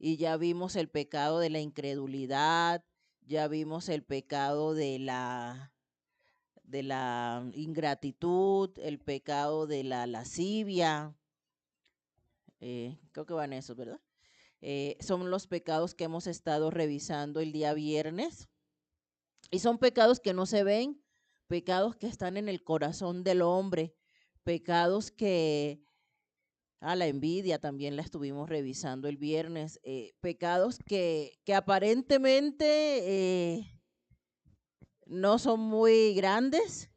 y ya vimos el pecado de la incredulidad, ya vimos el pecado de la ingratitud, el pecado de la lascivia, creo que van esos, ¿verdad? Son los pecados que hemos estado revisando el día viernes y son pecados que no se ven, pecados que están en el corazón del hombre, pecados que a la envidia también la estuvimos revisando el viernes, pecados que aparentemente no son muy grandes,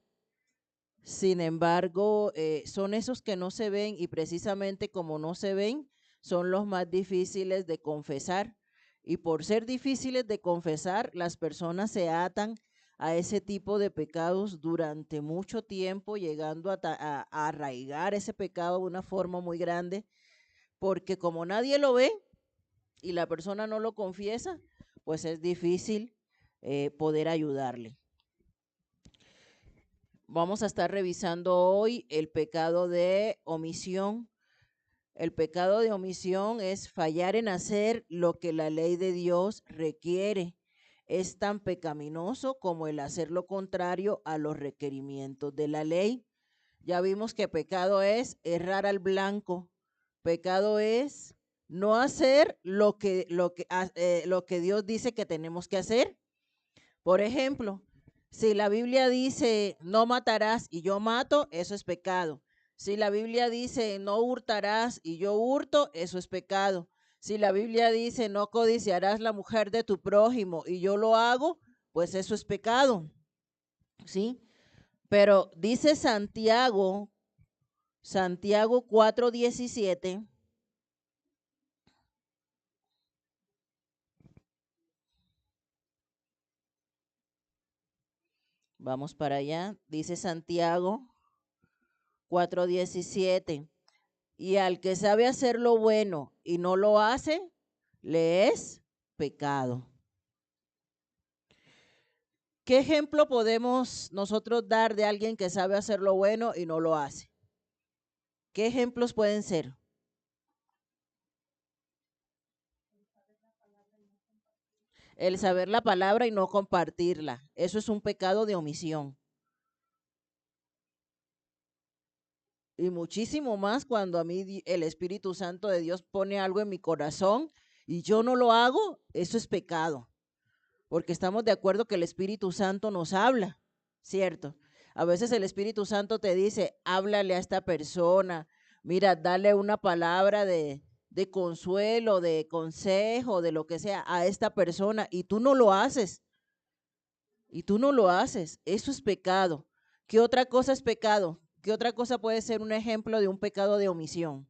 sin embargo, son esos que no se ven y precisamente como no se ven, son los más difíciles de confesar. Y por ser difíciles de confesar, las personas se atan a ese tipo de pecados durante mucho tiempo, llegando a arraigar ese pecado de una forma muy grande, porque como nadie lo ve y la persona no lo confiesa, pues es difícil poder ayudarle. Vamos a estar revisando hoy el pecado de omisión. El pecado de omisión es fallar en hacer lo que la ley de Dios requiere. Es tan pecaminoso como el hacer lo contrario a los requerimientos de la ley. Ya vimos que pecado es errar al blanco. Pecado es no hacer lo que Dios dice que tenemos que hacer. Por ejemplo, si la Biblia dice no matarás y yo mato, eso es pecado. Si la Biblia dice no hurtarás y yo hurto, eso es pecado. Si la Biblia dice no codiciarás la mujer de tu prójimo y yo lo hago, pues eso es pecado. ¿Sí? Pero dice Santiago 4:17. Vamos para allá. Dice Santiago 4:17. Y al que sabe hacer lo bueno y no lo hace, le es pecado. ¿Qué ejemplo podemos nosotros dar de alguien que sabe hacer lo bueno y no lo hace? ¿Qué ejemplos pueden ser? El saber la palabra y no compartirla. Eso es un pecado de omisión. Y muchísimo más cuando a mí el Espíritu Santo de Dios pone algo en mi corazón y yo no lo hago, eso es pecado. Porque estamos de acuerdo que el Espíritu Santo nos habla, ¿cierto? A veces el Espíritu Santo te dice, háblale a esta persona, mira, dale una palabra de consuelo, de consejo, de lo que sea a esta persona y tú no lo haces. Y tú no lo haces. Eso es pecado. ¿Qué otra cosa es pecado? ¿Qué otra cosa puede ser un ejemplo de un pecado de omisión?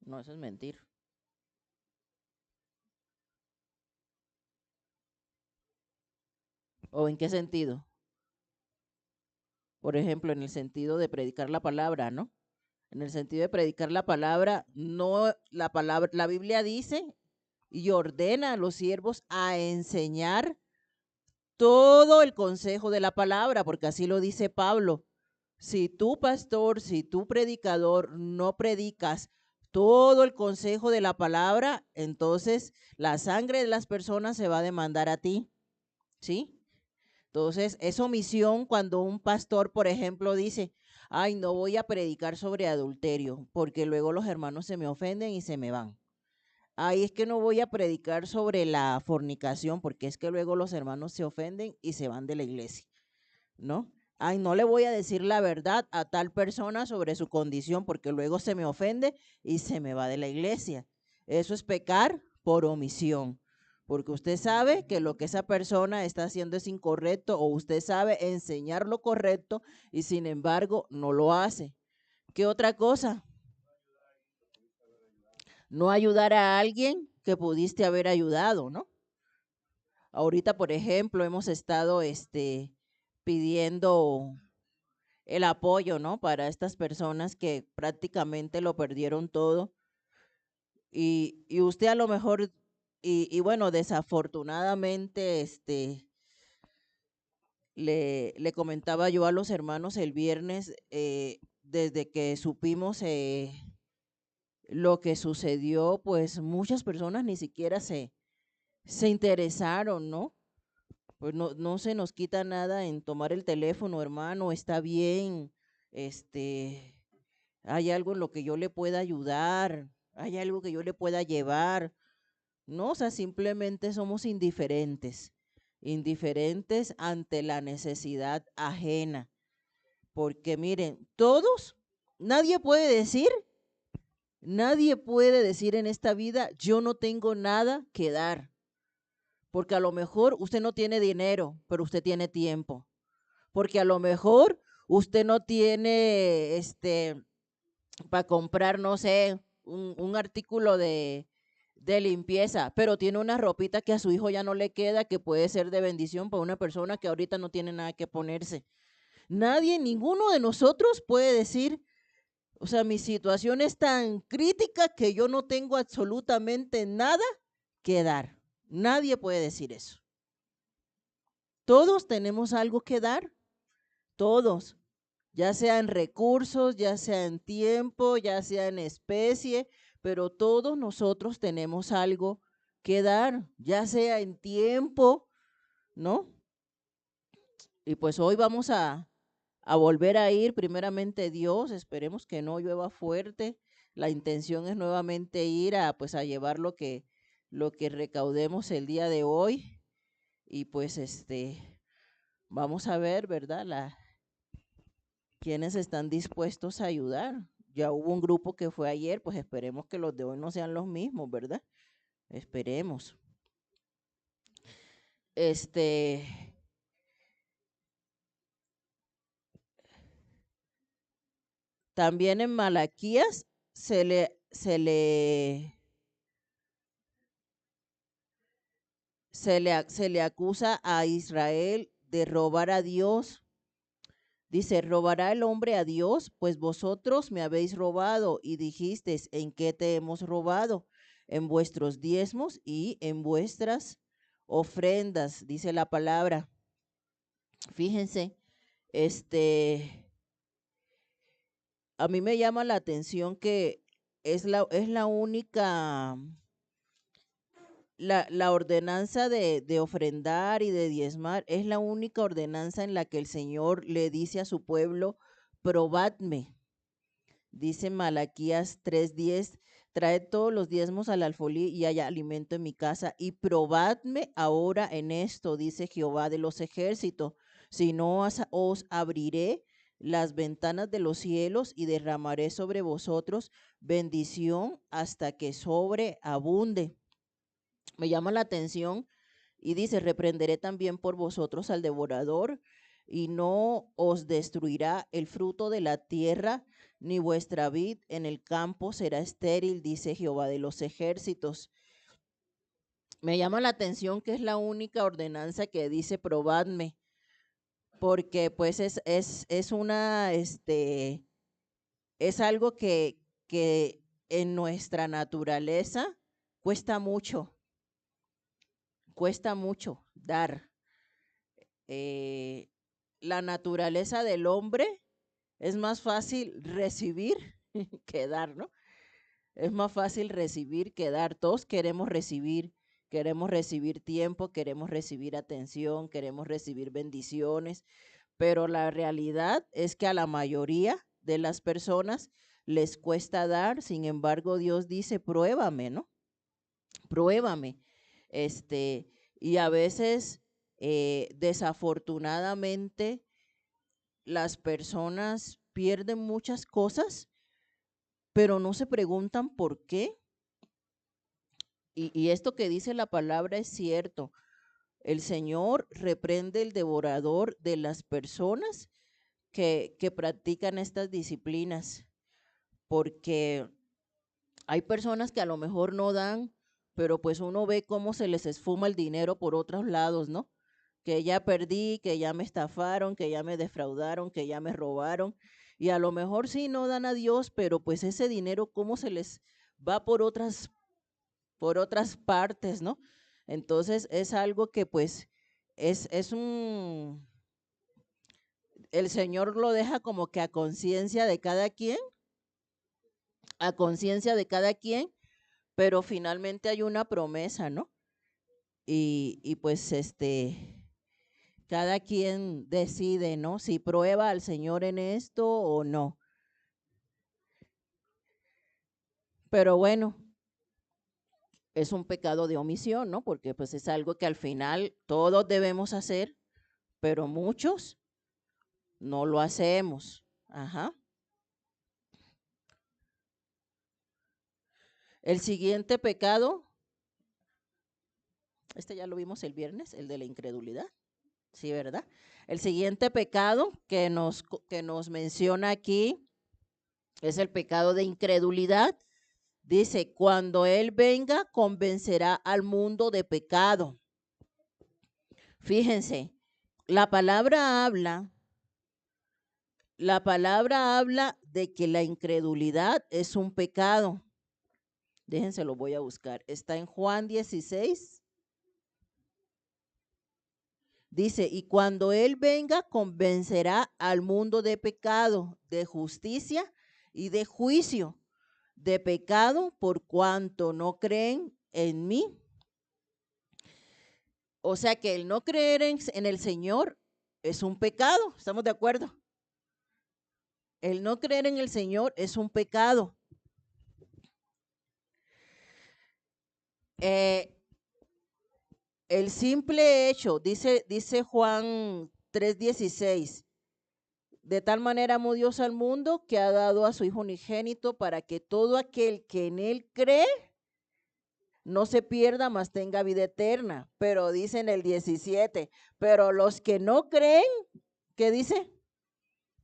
No, eso es mentir. ¿O en qué sentido? Por ejemplo, en el sentido de predicar la palabra, ¿no? En el sentido de predicar la palabra, no la palabra, la Biblia dice y ordena a los siervos a enseñar todo el consejo de la palabra, porque así lo dice Pablo. Si tú, pastor, si tú, predicador, no predicas todo el consejo de la palabra, entonces la sangre de las personas se va a demandar a ti, ¿sí? Entonces, es omisión cuando un pastor, por ejemplo, dice, ay, no voy a predicar sobre adulterio, porque luego los hermanos se me ofenden y se me van. Ay, es que no voy a predicar sobre la fornicación, porque es que luego los hermanos se ofenden y se van de la iglesia, ¿no? Ay, no le voy a decir la verdad a tal persona sobre su condición, porque luego se me ofende y se me va de la iglesia. Eso es pecar por omisión, porque usted sabe que lo que esa persona está haciendo es incorrecto o usted sabe enseñar lo correcto y sin embargo no lo hace. ¿Qué otra cosa? No ayudar a alguien que pudiste haber ayudado, ¿no? Ahorita, por ejemplo, hemos estado pidiendo el apoyo, ¿no? Para estas personas que prácticamente lo perdieron todo. Y usted a lo mejor, y bueno, desafortunadamente, le comentaba yo a los hermanos el viernes, desde que supimos lo que sucedió, pues muchas personas ni siquiera se interesaron, ¿no? Pues no se nos quita nada en tomar el teléfono, hermano, está bien, este, hay algo en lo que yo le pueda ayudar, hay algo que yo le pueda llevar, ¿no? O sea, simplemente somos indiferentes, indiferentes ante la necesidad ajena, porque miren, todos, nadie puede decir, nadie puede decir en esta vida, yo no tengo nada que dar, porque a lo mejor usted no tiene dinero, pero usted tiene tiempo, porque a lo mejor usted no tiene, para comprar, no sé, un artículo de limpieza, pero tiene una ropita que a su hijo ya no le queda, que puede ser de bendición para una persona que ahorita no tiene nada que ponerse. Nadie, ninguno de nosotros puede decir, o sea, mi situación es tan crítica que yo no tengo absolutamente nada que dar. Nadie puede decir eso. Todos tenemos algo que dar, todos, ya sea en recursos, ya sea en tiempo, ya sea en especie, pero todos nosotros tenemos algo que dar, ya sea en tiempo, ¿no? Y pues hoy vamos a volver a ir, primeramente Dios, esperemos que no llueva fuerte. La intención es nuevamente ir a pues a llevar lo que recaudemos el día de hoy y pues vamos a ver, ¿verdad? Quienes están dispuestos a ayudar. Ya hubo un grupo que fue ayer, pues esperemos que los de hoy no sean los mismos, ¿verdad? Esperemos. Este, también en Malaquías se le acusa a Israel de robar a Dios. Dice, ¿robará el hombre a Dios? Pues vosotros me habéis robado y dijisteis, ¿en qué te hemos robado? En vuestros diezmos y en vuestras ofrendas, dice la palabra. Fíjense, este, a mí me llama la atención que es la única, la ordenanza de ofrendar y de diezmar, es la única ordenanza en la que el Señor le dice a su pueblo, probadme. Dice Malaquías 3:10, traed todos los diezmos al alfolí y haya alimento en mi casa y probadme ahora en esto, dice Jehová de los ejércitos, si no os abriré las ventanas de los cielos y derramaré sobre vosotros bendición hasta que sobreabunde. Me llama la atención y dice, reprenderé también por vosotros al devorador y no os destruirá el fruto de la tierra, ni vuestra vid en el campo será estéril, dice Jehová de los ejércitos. Me llama la atención que es la única ordenanza que dice probadme, porque pues es una, es algo que en nuestra naturaleza cuesta mucho dar. Eh, la naturaleza del hombre es más fácil recibir que dar, ¿no? Es más fácil recibir que dar. Todos queremos recibir tiempo, queremos recibir atención, queremos recibir bendiciones, pero la realidad es que a la mayoría de las personas les cuesta dar, sin embargo Dios dice, pruébame, ¿no? Pruébame. Y a veces, desafortunadamente, las personas pierden muchas cosas, pero no se preguntan por qué. Y esto que dice la palabra es cierto. El Señor reprende el devorador de las personas que practican estas disciplinas, porque hay personas que a lo mejor no dan, pero pues uno ve cómo se les esfuma el dinero por otros lados, ¿no? Que ya perdí, que ya me estafaron, que ya me defraudaron, que ya me robaron. Y a lo mejor sí no dan a Dios, pero pues ese dinero, ¿cómo se les va por otras partes, ¿no? Entonces es algo que pues es el Señor lo deja como que a conciencia de cada quien a conciencia de cada quien, pero finalmente hay una promesa, ¿no? Y pues cada quien decide, ¿no? Si prueba al Señor en esto o no. Pero bueno, es un pecado de omisión, ¿no? Porque pues es algo que al final todos debemos hacer, pero muchos no lo hacemos. Ajá. El siguiente pecado, ya lo vimos el viernes, el de la incredulidad. Sí, ¿verdad? El siguiente pecado que nos menciona aquí es el pecado de incredulidad. Dice, cuando Él venga, convencerá al mundo de pecado. Fíjense, la palabra habla de que la incredulidad es un pecado. Déjense, lo voy a buscar. Está en Juan 16. Dice, y cuando Él venga, convencerá al mundo de pecado, de justicia y de juicio. De pecado por cuanto no creen en mí. O sea que el no creer en el Señor es un pecado, ¿estamos de acuerdo? El no creer en el Señor es un pecado. El simple hecho, dice Juan 3:16, de tal manera amó Dios al mundo que ha dado a su Hijo unigénito para que todo aquel que en Él cree no se pierda, mas tenga vida eterna. Pero dice en el 17, pero los que no creen, ¿qué dice?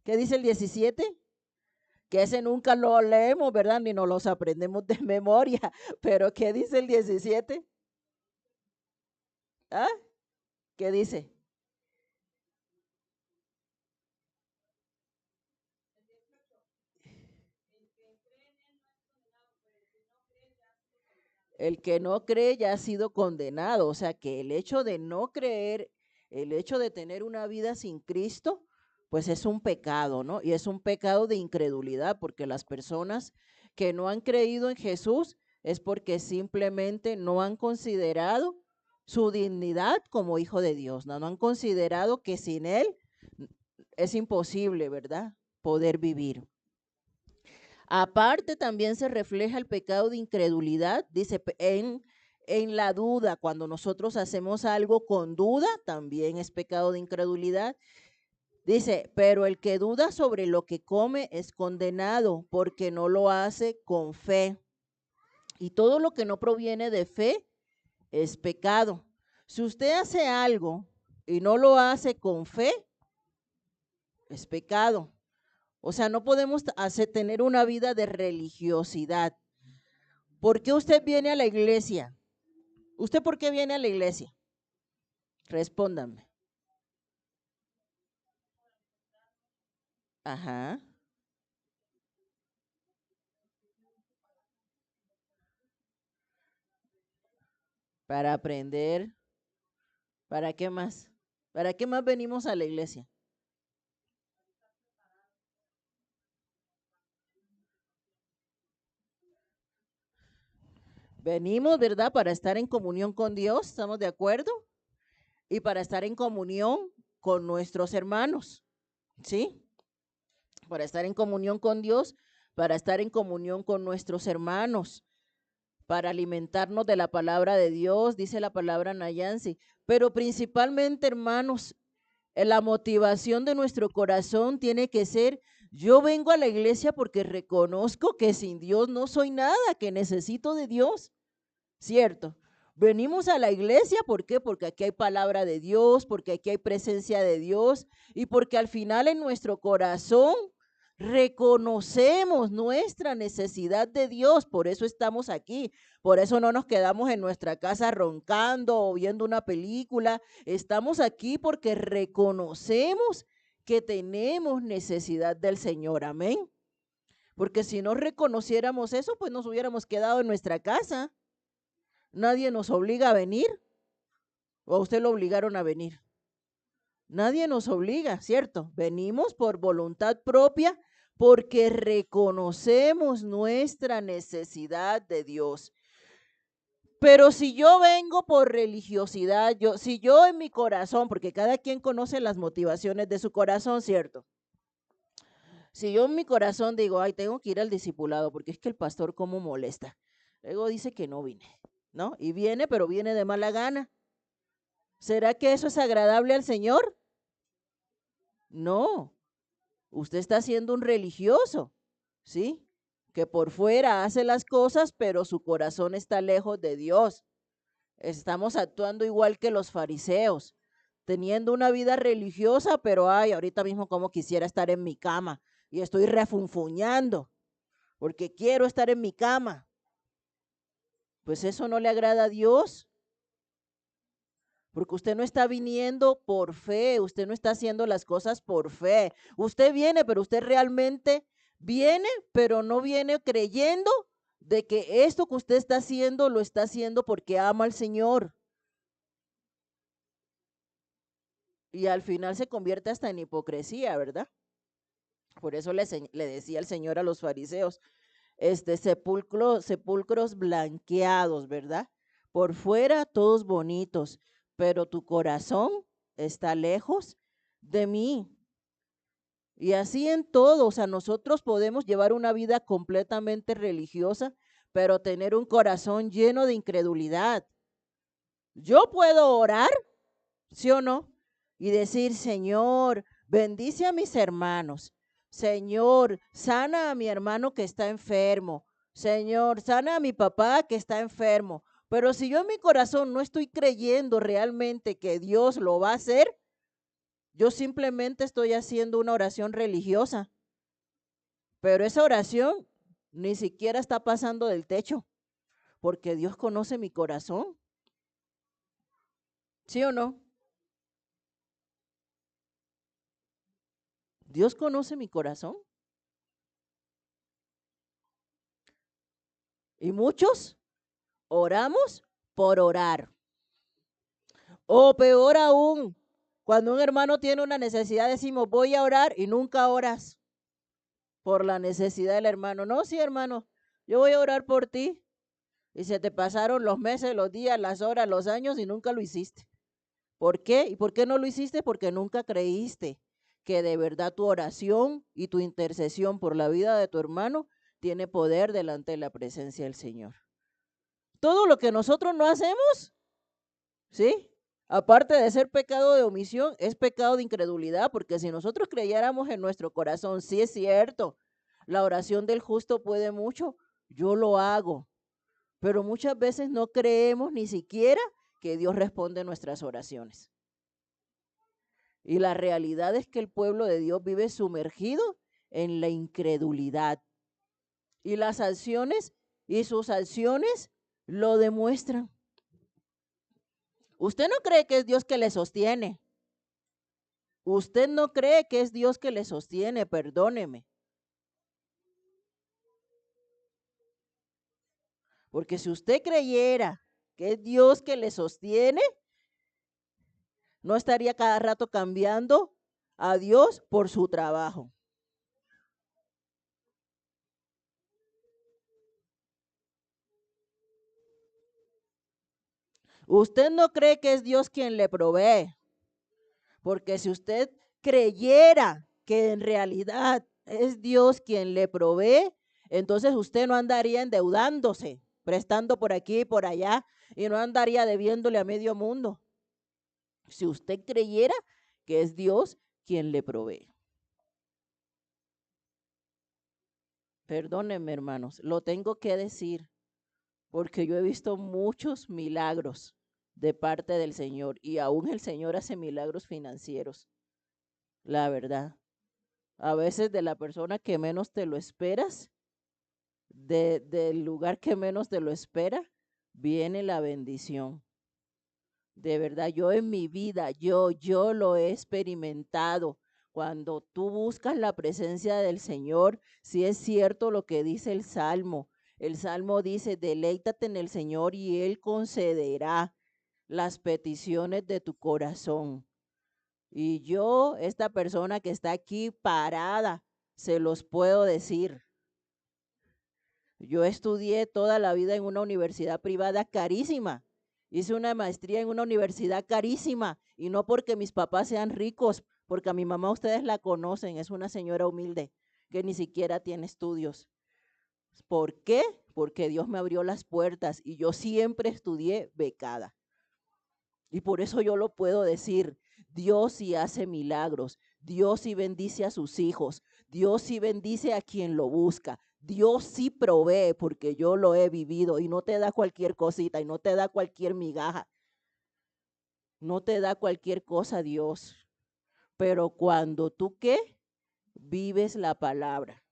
¿Qué dice el 17? Que ese nunca lo leemos, ¿verdad? Ni nos los aprendemos de memoria. Pero ¿qué dice el 17? ¿Ah? ¿Qué dice? El que no cree ya ha sido condenado. O sea que el hecho de no creer, el hecho de tener una vida sin Cristo, pues es un pecado, ¿no? Y es un pecado de incredulidad, porque las personas que no han creído en Jesús es porque simplemente no han considerado su dignidad como hijo de Dios, ¿no? No han considerado que sin Él es imposible, ¿verdad? Poder vivir. Aparte, también se refleja el pecado de incredulidad, dice, en la duda. Cuando nosotros hacemos algo con duda, también es pecado de incredulidad. Dice, pero el que duda sobre lo que come es condenado porque no lo hace con fe. Y todo lo que no proviene de fe es pecado. Si usted hace algo y no lo hace con fe, es pecado. O sea, no podemos tener una vida de religiosidad. ¿Por qué usted viene a la iglesia? ¿Usted por qué viene a la iglesia? Respóndame. Ajá. Para aprender. ¿Para qué más? ¿Para qué más venimos a la iglesia? Venimos, ¿verdad? Para estar en comunión con Dios, ¿estamos de acuerdo? Y para estar en comunión con nuestros hermanos, ¿sí? Para estar en comunión con Dios, para estar en comunión con nuestros hermanos, para alimentarnos de la palabra de Dios, dice la palabra Nayansi. Pero principalmente, hermanos, la motivación de nuestro corazón tiene que ser, yo vengo a la iglesia porque reconozco que sin Dios no soy nada, que necesito de Dios, ¿cierto? Venimos a la iglesia, ¿por qué? Porque aquí hay palabra de Dios, porque aquí hay presencia de Dios y porque al final en nuestro corazón reconocemos nuestra necesidad de Dios, por eso estamos aquí, por eso no nos quedamos en nuestra casa roncando o viendo una película, estamos aquí porque reconocemos que tenemos necesidad del Señor, amén. Porque si no reconociéramos eso, pues nos hubiéramos quedado en nuestra casa. Nadie nos obliga a venir, o a usted lo obligaron a venir. Nadie nos obliga, ¿cierto? Venimos por voluntad propia porque reconocemos nuestra necesidad de Dios. Pero si yo vengo por religiosidad, si yo en mi corazón, porque cada quien conoce las motivaciones de su corazón, ¿cierto? Si yo en mi corazón digo, ay, tengo que ir al discipulado, porque es que el pastor cómo molesta. Luego dice que no vine, ¿no? Y viene, pero viene de mala gana. ¿Será que eso es agradable al Señor? No, usted está siendo un religioso, ¿sí? Que por fuera hace las cosas, pero su corazón está lejos de Dios. Estamos actuando igual que los fariseos, teniendo una vida religiosa, pero ay, ahorita mismo como quisiera estar en mi cama y estoy refunfuñando porque quiero estar en mi cama. Pues eso no le agrada a Dios, porque usted no está viniendo por fe, usted no está haciendo las cosas por fe. Usted viene, pero usted realmente viene, pero no viene creyendo de que esto que usted está haciendo lo está haciendo porque ama al Señor. Y al final se convierte hasta en hipocresía, ¿verdad? Por eso le decía el Señor a los fariseos, sepulcros blanqueados, ¿verdad? Por fuera todos bonitos, pero tu corazón está lejos de mí. Y así en todo, o sea, nosotros podemos llevar una vida completamente religiosa, pero tener un corazón lleno de incredulidad. Yo puedo orar, ¿sí o no? Y decir, Señor, bendice a mis hermanos. Señor, sana a mi hermano que está enfermo. Señor, sana a mi papá que está enfermo. Pero si yo en mi corazón no estoy creyendo realmente que Dios lo va a hacer, yo simplemente estoy haciendo una oración religiosa. Pero esa oración ni siquiera está pasando del techo, porque Dios conoce mi corazón. ¿Sí o no? Dios conoce mi corazón. Y muchos oramos por orar. O peor aún, cuando un hermano tiene una necesidad, decimos, voy a orar y nunca oras por la necesidad del hermano. No, sí, hermano, yo voy a orar por ti. Y se te pasaron los meses, los días, las horas, los años y nunca lo hiciste. ¿Por qué? ¿Y por qué no lo hiciste? Porque nunca creíste que de verdad tu oración y tu intercesión por la vida de tu hermano tiene poder delante de la presencia del Señor. Todo lo que nosotros no hacemos, ¿sí? Aparte de ser pecado de omisión, es pecado de incredulidad, porque si nosotros creyéramos en nuestro corazón, sí es cierto, la oración del justo puede mucho, yo lo hago, pero muchas veces no creemos ni siquiera que Dios responde nuestras oraciones. Y la realidad es que el pueblo de Dios vive sumergido en la incredulidad. Y las acciones y sus acciones lo demuestran. Usted no cree que es Dios que le sostiene. Usted no cree que es Dios que le sostiene, perdóneme. Porque si usted creyera que es Dios que le sostiene, no estaría cada rato cambiando a Dios por su trabajo. Usted no cree que es Dios quien le provee. Porque si usted creyera que en realidad es Dios quien le provee, entonces usted no andaría endeudándose, prestando por aquí y por allá, y no andaría debiéndole a medio mundo. Si usted creyera que es Dios quien le provee. Perdónenme, hermanos, lo tengo que decir, porque yo he visto muchos milagros de parte del Señor, y aún el Señor hace milagros financieros, la verdad. A veces de la persona que menos te lo esperas, del lugar que menos te lo espera, viene la bendición. De verdad, yo en mi vida, yo lo he experimentado. Cuando tú buscas la presencia del Señor, si es cierto lo que dice el Salmo. El Salmo dice, deleítate en el Señor y Él concederá las peticiones de tu corazón. Y yo, esta persona que está aquí parada, Se los puedo decir. Yo estudié toda la vida en una universidad privada carísima. Hice una maestría en una universidad carísima y no porque mis papás sean ricos, porque a mi mamá ustedes la conocen, es una señora humilde que ni siquiera tiene estudios. ¿Por qué? Porque Dios me abrió las puertas y yo siempre estudié becada. Y por eso yo lo puedo decir, Dios sí hace milagros, Dios sí bendice a sus hijos, Dios sí bendice a quien lo busca, Dios sí provee porque yo lo he vivido y no te da cualquier cosita y no te da cualquier migaja, no te da cualquier cosa Dios. Pero cuando tú, ¿qué? Vives la palabra.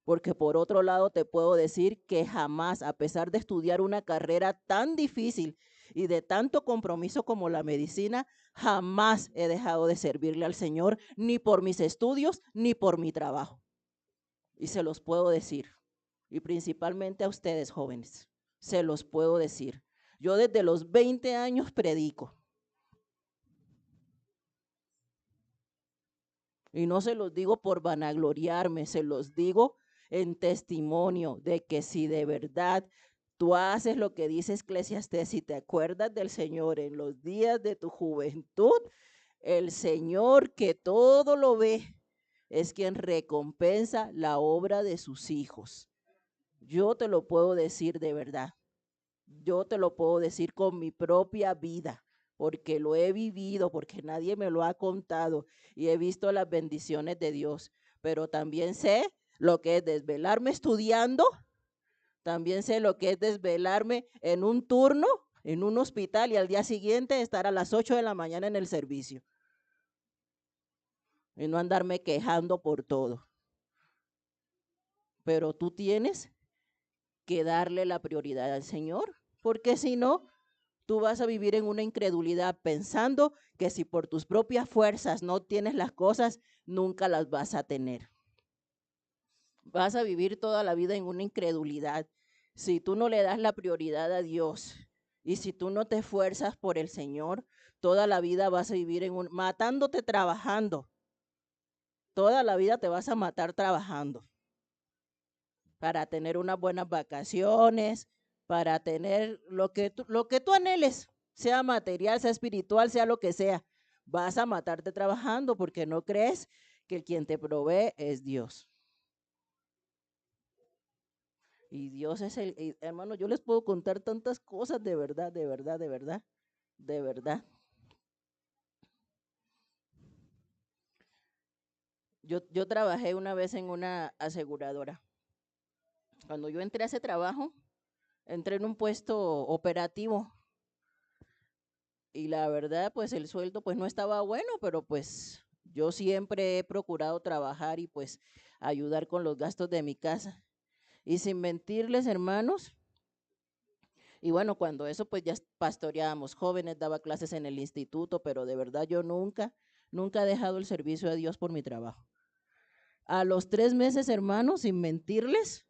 Porque por otro lado te puedo decir que jamás, a pesar de estudiar una carrera tan difícil y de tanto compromiso como la medicina, jamás he dejado de servirle al Señor, ni por mis estudios, ni por mi trabajo. Y se los puedo decir, y principalmente a ustedes jóvenes, se los puedo decir. Yo desde los 20 años predico. Y no se los digo por vanagloriarme, se los digo en testimonio de que si de verdad tú haces lo que dice Eclesiastés y te acuerdas del Señor en los días de tu juventud, el Señor que todo lo ve es quien recompensa la obra de sus hijos. Yo te lo puedo decir de verdad. Yo te lo puedo decir con mi propia vida, porque lo he vivido, porque nadie me lo ha contado y he visto las bendiciones de Dios. Pero también sé lo que es desvelarme estudiando, también sé lo que es desvelarme en un turno, en un hospital y al día siguiente estar a las 8 de la mañana en el servicio. Y no andarme quejando por todo. Pero tú tienes que darle la prioridad al Señor, porque si no, tú vas a vivir en una incredulidad pensando que si por tus propias fuerzas no tienes las cosas, nunca las vas a tener. Vas a vivir toda la vida en una incredulidad. Si tú no le das la prioridad a Dios y si tú no te esfuerzas por el Señor, toda la vida vas a vivir matándote trabajando. Toda la vida te vas a matar trabajando para tener unas buenas vacaciones, para tener lo que tú anheles, sea material, sea espiritual, sea lo que sea. Vas a matarte trabajando porque no crees que quien te provee es Dios. Y Dios es hermano, yo les puedo contar tantas cosas de verdad, de verdad, de verdad, de verdad. Yo trabajé una vez en una aseguradora. Cuando yo entré a ese trabajo, entré en un puesto operativo y la verdad, pues el sueldo pues no estaba bueno, pero pues yo siempre he procurado trabajar y pues ayudar con los gastos de mi casa. Y sin mentirles, hermanos, y bueno, cuando eso pues ya pastoreábamos jóvenes, daba clases en el instituto, pero de verdad yo nunca he dejado el servicio a Dios por mi trabajo. A los 3 meses, hermanos, sin mentirles,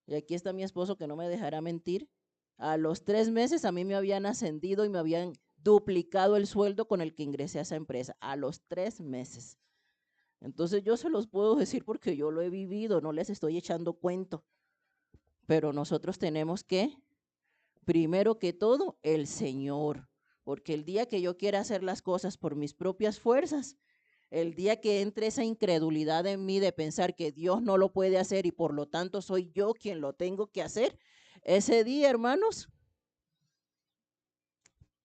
y aquí está mi esposo que no me dejará mentir, a los 3 meses a mí me habían ascendido y me habían duplicado el sueldo con el que ingresé a esa empresa, a los 3 meses. Entonces yo se los puedo decir porque yo lo he vivido, no les estoy echando cuento. Pero nosotros tenemos que, primero que todo, el Señor. Porque el día que yo quiera hacer las cosas por mis propias fuerzas, el día que entre esa incredulidad en mí de pensar que Dios no lo puede hacer y por lo tanto soy yo quien lo tengo que hacer, ese día, hermanos,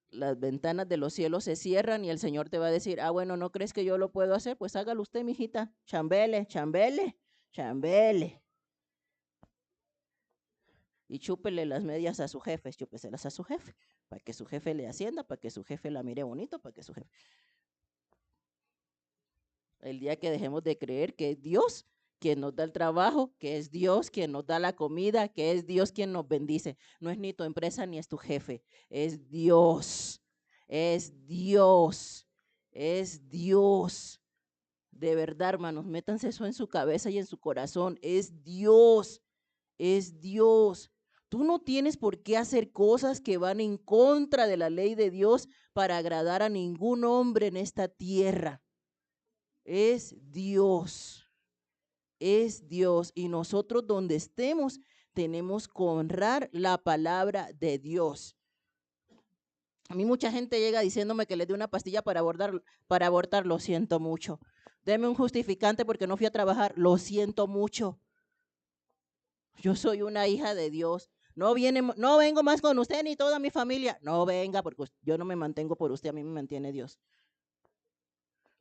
las ventanas de los cielos se cierran y el Señor te va a decir, ah, bueno, ¿no crees que yo lo puedo hacer? Pues hágalo usted, mijita, chambele, chambele, chambele. Y chúpele las medias a su jefe, chúpeselas a su jefe, para que su jefe le ascienda, para que su jefe la mire bonito, para que su jefe... El día que dejemos de creer que es Dios quien nos da el trabajo, que es Dios quien nos da la comida, que es Dios quien nos bendice. No es ni tu empresa ni es tu jefe, es Dios, es Dios, es Dios. De verdad, hermanos, métanse eso en su cabeza y en su corazón. Es Dios, es Dios. Tú no tienes por qué hacer cosas que van en contra de la ley de Dios para agradar a ningún hombre en esta tierra. Es Dios. es Dios y nosotros donde estemos tenemos que honrar la palabra de Dios. A mí mucha gente llega diciéndome que les dé una pastilla para abortar, lo siento mucho. Deme un justificante porque no fui a trabajar, lo siento mucho. Yo soy una hija de Dios. No vengo más con usted ni toda mi familia. No venga porque yo no me mantengo por usted, a mí me mantiene Dios.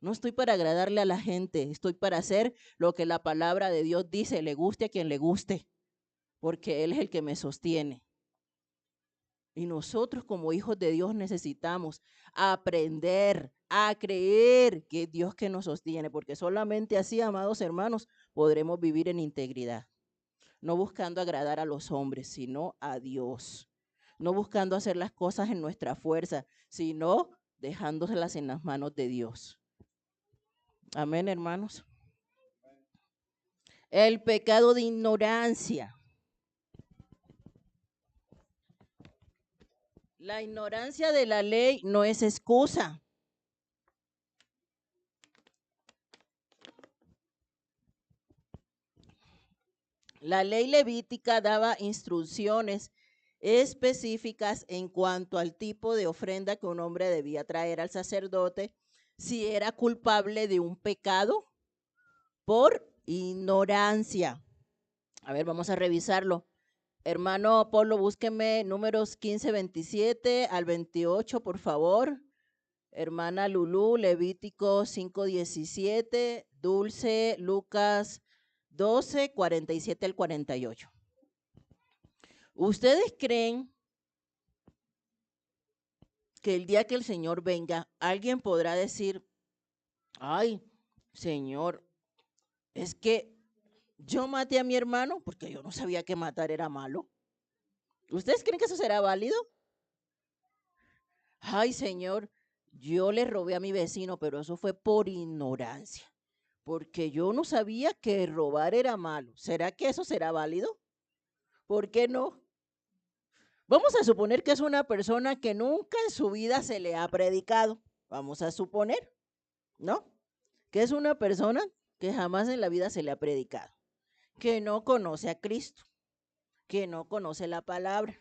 No estoy para agradarle a la gente, estoy para hacer lo que la palabra de Dios dice, le guste a quien le guste, porque Él es el que me sostiene. Y nosotros como hijos de Dios necesitamos aprender a creer que es Dios que nos sostiene, porque solamente así, amados hermanos, podremos vivir en integridad, no buscando agradar a los hombres, sino a Dios, no buscando hacer las cosas en nuestra fuerza, sino dejándoselas en las manos de Dios. Amén, hermanos. El pecado de ignorancia. La ignorancia de la ley no es excusa. La ley levítica daba instrucciones específicas en cuanto al tipo de ofrenda que un hombre debía traer al sacerdote si era culpable de un pecado por ignorancia. A ver, vamos a revisarlo. Hermano Polo, búsqueme números 15, 27 al 28, por favor. Hermana Lulú, Levítico 5, 17. Dulce, Lucas 12, 47 al 48. ¿Ustedes creen que el día que el Señor venga, alguien podrá decir, ay, Señor, es que yo maté a mi hermano porque yo no sabía que matar era malo? ¿Ustedes creen que eso será válido? Ay, Señor, yo le robé a mi vecino, pero eso fue por ignorancia, porque yo no sabía que robar era malo. ¿Será que eso será válido? ¿Por qué no? Vamos a suponer que es una persona que nunca en su vida se le ha predicado. Vamos a suponer, ¿no? Que es una persona que jamás en la vida se le ha predicado, que no conoce a Cristo, que no conoce la palabra,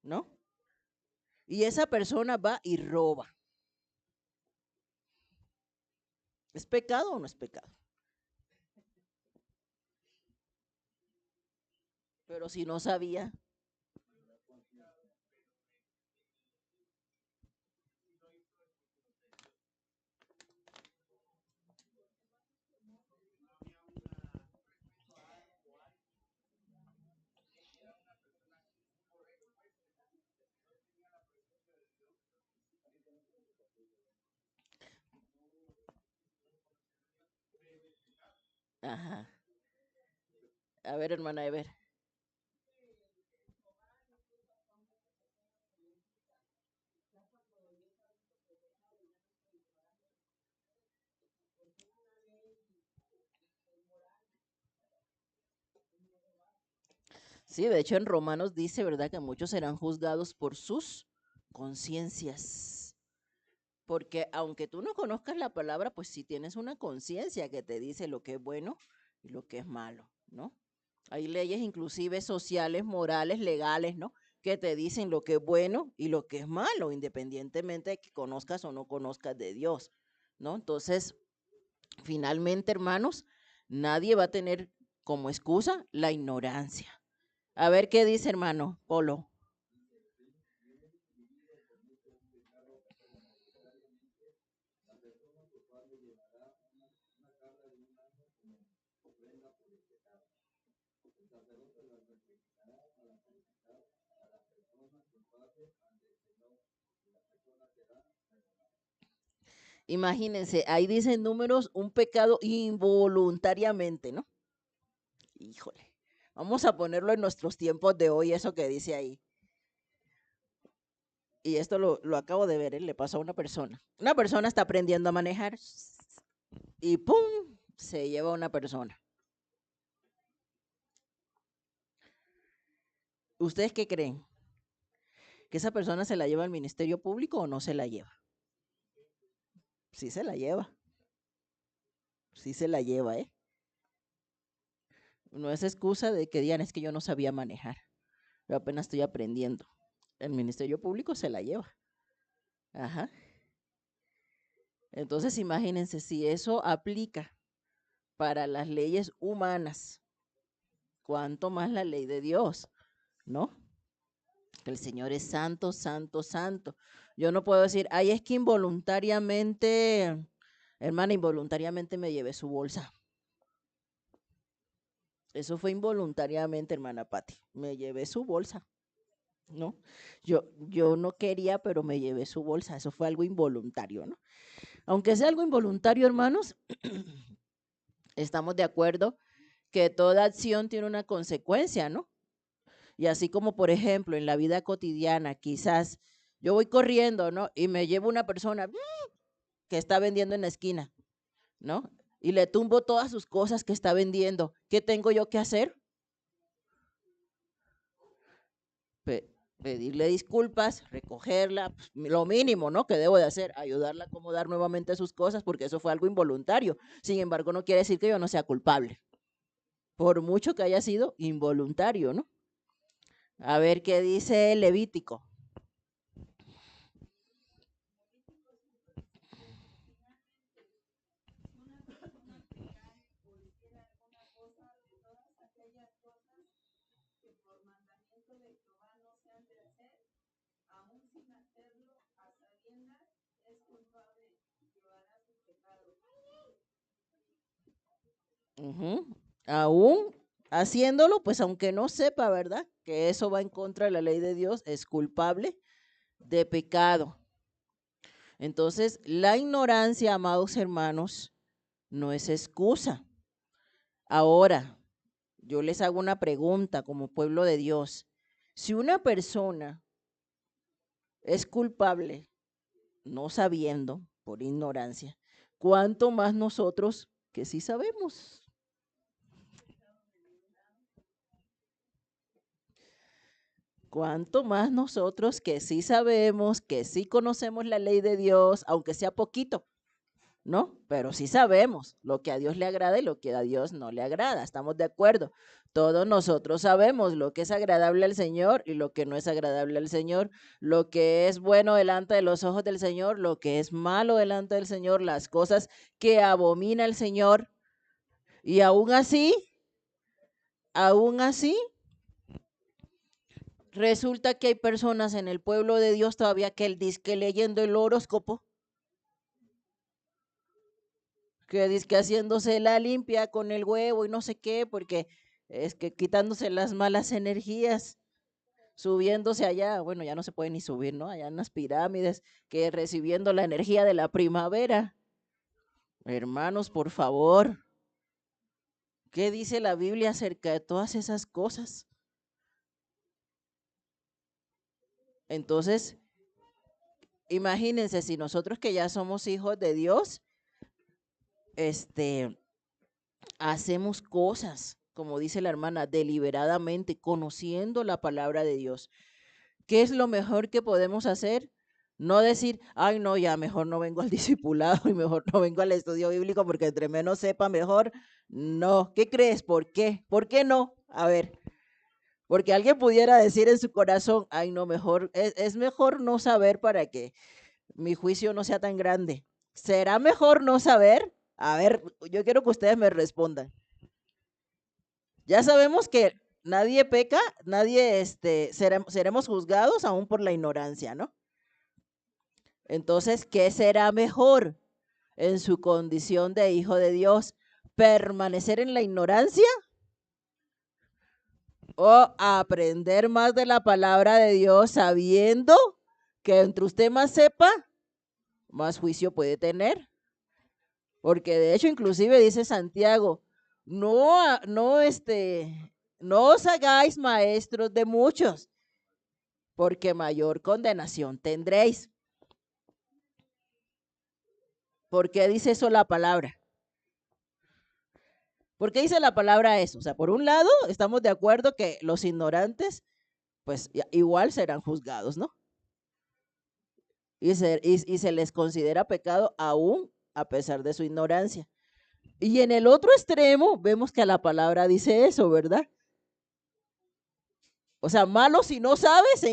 ¿no? Y esa persona va y roba. ¿Es pecado o no es pecado? Pero si no sabía. Ajá. A ver, hermana, a ver. Sí, de hecho en Romanos dice, ¿verdad? Que muchos serán juzgados por sus conciencias. Porque aunque tú no conozcas la palabra, pues sí tienes una conciencia que te dice lo que es bueno y lo que es malo, ¿no? Hay leyes inclusive sociales, morales, legales, ¿no? Que te dicen lo que es bueno y lo que es malo, independientemente de que conozcas o no conozcas de Dios, ¿no? Entonces, finalmente, hermanos, nadie va a tener como excusa la ignorancia. A ver qué dice, hermano Polo. Imagínense, ahí dicen números, un pecado involuntariamente, ¿no? Híjole, vamos a ponerlo en nuestros tiempos de hoy, eso que dice ahí. Y esto lo acabo de ver, ¿eh? Le pasó a una persona. Una persona está aprendiendo a manejar y ¡pum! Se lleva a una persona. ¿Ustedes qué creen? ¿Que esa persona se la lleva al Ministerio Público o no se la lleva? Sí se la lleva. Sí se la lleva, ¿eh? No es excusa de que digan, es que yo no sabía manejar, yo apenas estoy aprendiendo. El Ministerio Público se la lleva. Ajá. Entonces, imagínense, si eso aplica para las leyes humanas, cuánto más la ley de Dios, ¿no? Que el Señor es santo, santo, santo. Yo no puedo decir, ay, es que involuntariamente, hermana, involuntariamente me llevé su bolsa. Eso fue involuntariamente, hermana Patti. Me llevé su bolsa, ¿no? Yo no quería, pero me llevé su bolsa. Eso fue algo involuntario, ¿no? Aunque sea algo involuntario, hermanos, estamos de acuerdo que toda acción tiene una consecuencia, ¿no? Y así como, por ejemplo, en la vida cotidiana, quizás yo voy corriendo, ¿no? Y me llevo una persona que está vendiendo en la esquina, ¿no? Y le tumbo todas sus cosas que está vendiendo. ¿Qué tengo yo que hacer? Pedirle disculpas, recogerla, pues, lo mínimo, ¿no? Que debo de hacer, ayudarla a acomodar nuevamente sus cosas, porque eso fue algo involuntario. Sin embargo, no quiere decir que yo no sea culpable, por mucho que haya sido involuntario, ¿no? A ver qué dice Levítico. Ujú. Aún haciéndolo, pues aunque no sepa, ¿verdad? Que eso va en contra de la ley de Dios, es culpable de pecado. Entonces, la ignorancia, amados hermanos, no es excusa. Ahora, yo les hago una pregunta como pueblo de Dios. Si una persona es culpable no sabiendo, por ignorancia, ¿cuánto más nosotros que sí sabemos? ¿Cuánto más nosotros que sí sabemos, que sí conocemos la ley de Dios, aunque sea poquito, ¿no? Pero sí sabemos lo que a Dios le agrada y lo que a Dios no le agrada, estamos de acuerdo. Todos nosotros sabemos lo que es agradable al Señor y lo que no es agradable al Señor, lo que es bueno delante de los ojos del Señor, lo que es malo delante del Señor, las cosas que abomina el Señor. Y aún así, resulta que hay personas en el pueblo de Dios todavía que el disque leyendo el horóscopo, que dizque haciéndose la limpia con el huevo y no sé qué, porque es que quitándose las malas energías, subiéndose allá, bueno, ya no se puede ni subir, ¿no? Allá en las pirámides, que recibiendo la energía de la primavera. Hermanos, por favor, ¿qué dice la Biblia acerca de todas esas cosas? Entonces, imagínense si nosotros que ya somos hijos de Dios, hacemos cosas, como dice la hermana, deliberadamente, conociendo la palabra de Dios. ¿Qué es lo mejor que podemos hacer? No decir, ay, no, ya mejor no vengo al discipulado y mejor no vengo al estudio bíblico porque entre menos sepa mejor. No, ¿qué crees? ¿Por qué? ¿Por qué no? A ver, porque alguien pudiera decir en su corazón, ay, no, mejor, es mejor no saber para que mi juicio no sea tan grande. ¿Será mejor no saber? A ver, yo quiero que ustedes me respondan. Ya sabemos que nadie peca, nadie, seremos juzgados aún por la ignorancia, ¿no? Entonces, ¿qué será mejor en su condición de hijo de Dios? ¿Permanecer en la ignorancia o aprender más de la palabra de Dios sabiendo que entre usted más sepa, más juicio puede tener? Porque de hecho, inclusive dice Santiago, no os hagáis maestros de muchos, porque mayor condenación tendréis. ¿Por qué dice eso la palabra? ¿Por qué dice la palabra eso? O sea, por un lado, estamos de acuerdo que los ignorantes, pues igual serán juzgados, ¿no? Y se les considera pecado aún a pesar de su ignorancia. Y en el otro extremo vemos que la palabra dice eso, ¿verdad? O sea, malo si no sabes,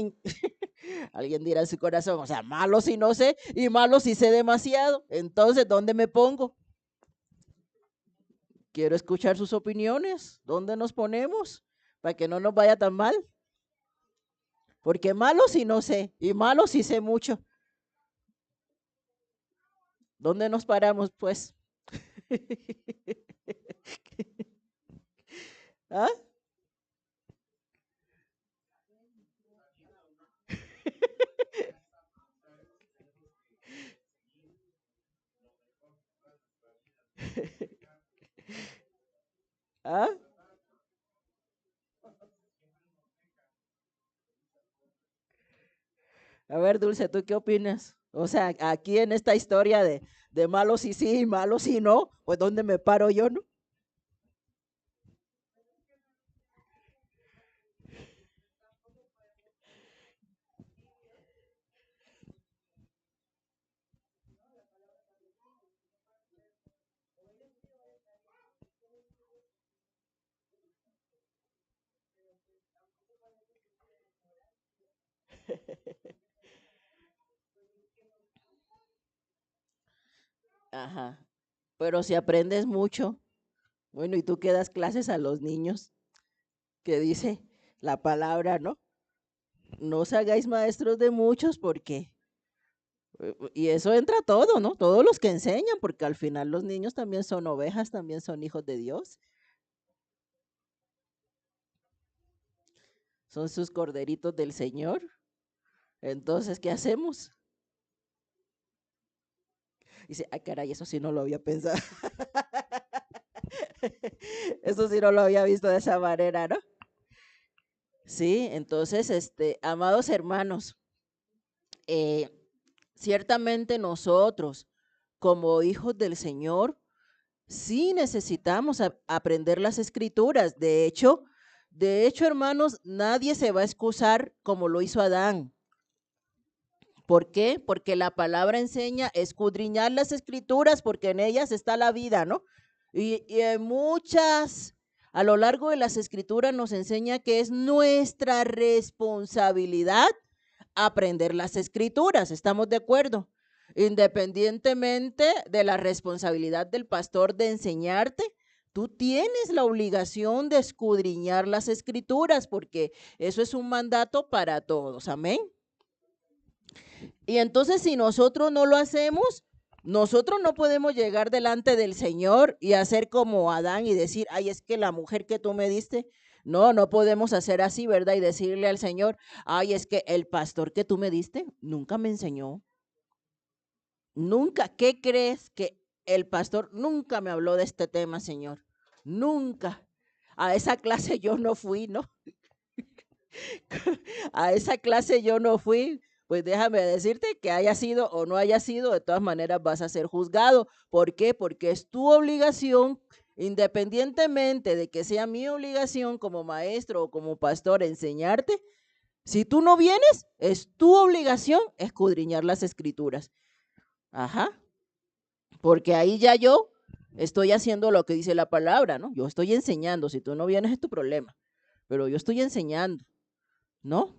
alguien dirá en su corazón, o sea, malo si no sé y malo si sé demasiado. Entonces, ¿dónde me pongo? Quiero escuchar sus opiniones. ¿Dónde nos ponemos? Para que no nos vaya tan mal. Porque malo si no sé y malo si sé mucho. ¿Dónde nos paramos, pues? ¿Ah? ¿Ah? A ver, Dulce, ¿tú qué opinas? O sea, aquí en esta historia de malos y sí y malos y no, pues ¿dónde me paro yo, no? Ajá. Pero si aprendes mucho, bueno, y tú que das clases a los niños, que dice la palabra, ¿no? No os hagáis maestros de muchos porque, y eso entra todo, ¿no? Todos los que enseñan, porque al final los niños también son ovejas, también son hijos de Dios, son sus corderitos del Señor. Entonces, ¿qué hacemos? Dice, ay, caray, eso sí no lo había pensado. Eso sí no lo había visto de esa manera, ¿no? Sí, entonces, amados hermanos, eh, ciertamente nosotros, como hijos del Señor, sí necesitamos aprender las escrituras. De hecho, hermanos, nadie se va a excusar como lo hizo Adán. ¿Por qué? Porque la palabra enseña escudriñar las escrituras, porque en ellas está la vida, ¿no? Y en muchas, a lo largo de las escrituras nos enseña que es nuestra responsabilidad aprender las escrituras, ¿estamos de acuerdo? Independientemente de la responsabilidad del pastor de enseñarte, tú tienes la obligación de escudriñar las escrituras, porque eso es un mandato para todos, amén. Y entonces si nosotros no lo hacemos, nosotros no podemos llegar delante del Señor y hacer como Adán y decir, ay, es que la mujer que tú me diste, no, no podemos hacer así, ¿verdad? Y decirle al Señor, ay, es que el pastor que tú me diste nunca me enseñó, nunca, ¿qué crees que el pastor nunca me habló de este tema, Señor? Nunca. A esa clase yo no fui, ¿no? A esa clase yo no fui, pues déjame decirte que haya sido o no haya sido, de todas maneras vas a ser juzgado. ¿Por qué? Porque es tu obligación, independientemente de que sea mi obligación como maestro o como pastor enseñarte, si tú no vienes, es tu obligación escudriñar las escrituras. Ajá, porque ahí ya yo estoy haciendo lo que dice la palabra, ¿no? Yo estoy enseñando, si tú no vienes es tu problema, pero yo estoy enseñando, ¿no?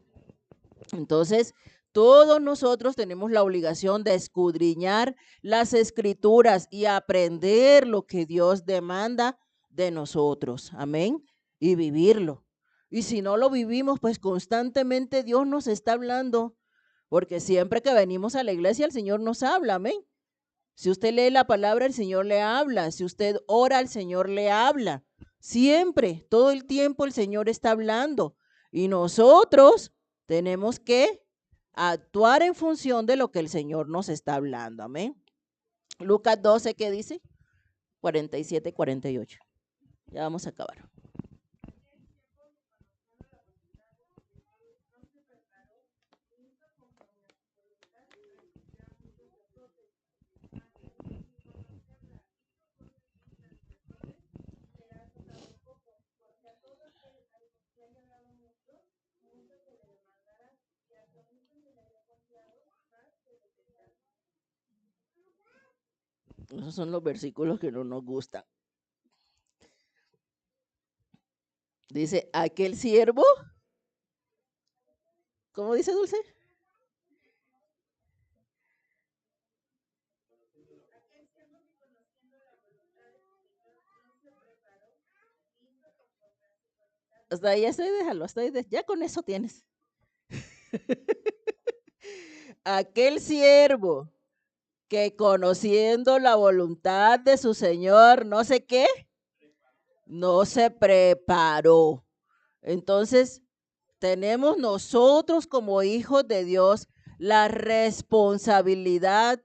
Entonces, todos nosotros tenemos la obligación de escudriñar las escrituras y aprender lo que Dios demanda de nosotros. Amén. Y vivirlo. Y si no lo vivimos, pues constantemente Dios nos está hablando, porque siempre que venimos a la iglesia el Señor nos habla. Amén. Si usted lee la palabra, el Señor le habla. Si usted ora, el Señor le habla. Siempre, todo el tiempo el Señor está hablando. Y nosotros tenemos que actuar en función de lo que el Señor nos está hablando. Amén. Lucas 12, ¿qué dice? 47, 48. Ya vamos a acabar. Esos son los versículos que no nos gustan. Dice, aquel siervo, ¿cómo dice Dulce? Hasta ahí, déjalo, ya con eso tienes. Aquel siervo que conociendo la voluntad de su Señor, no sé qué, no se preparó. Entonces, tenemos nosotros como hijos de Dios la responsabilidad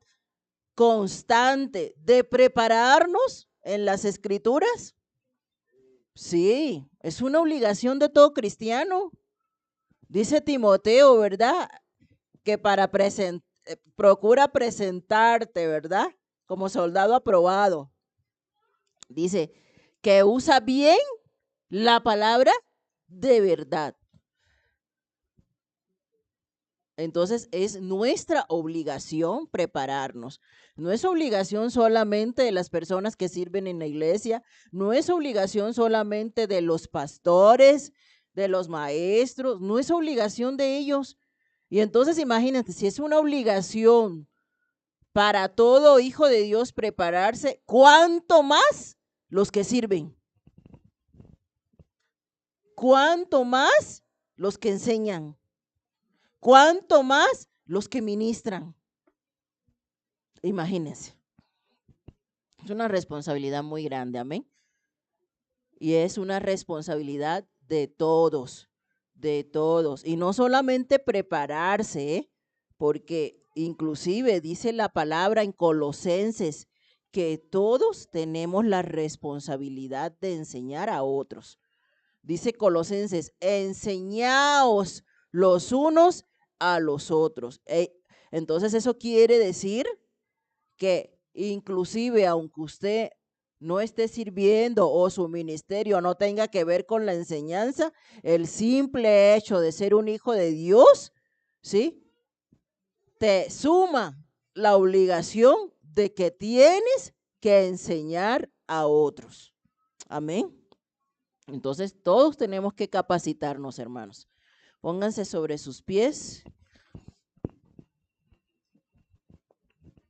constante de prepararnos en las escrituras. Sí, es una obligación de todo cristiano. Dice Timoteo, ¿verdad? Que procura presentarte, ¿verdad? Como soldado aprobado. Dice que usa bien la palabra de verdad. Entonces es nuestra obligación prepararnos. No es obligación solamente de las personas que sirven en la iglesia, no es obligación solamente de los pastores, de los maestros, no es obligación de ellos. Y entonces imagínate, si es una obligación para todo hijo de Dios prepararse, ¿cuánto más los que sirven? ¿Cuánto más los que enseñan? ¿Cuánto más los que ministran? Imagínense. Es una responsabilidad muy grande, amén. Y es una responsabilidad de todos, de todos. Y no solamente prepararse, porque inclusive dice la palabra en Colosenses que todos tenemos la responsabilidad de enseñar a otros. Dice Colosenses, enseñaos los unos a los otros. Entonces eso quiere decir que inclusive aunque usted no esté sirviendo o su ministerio no tenga que ver con la enseñanza, el simple hecho de ser un hijo de Dios, ¿sí? Te suma la obligación de que tienes que enseñar a otros. Amén. Entonces todos tenemos que capacitarnos, hermanos. Pónganse sobre sus pies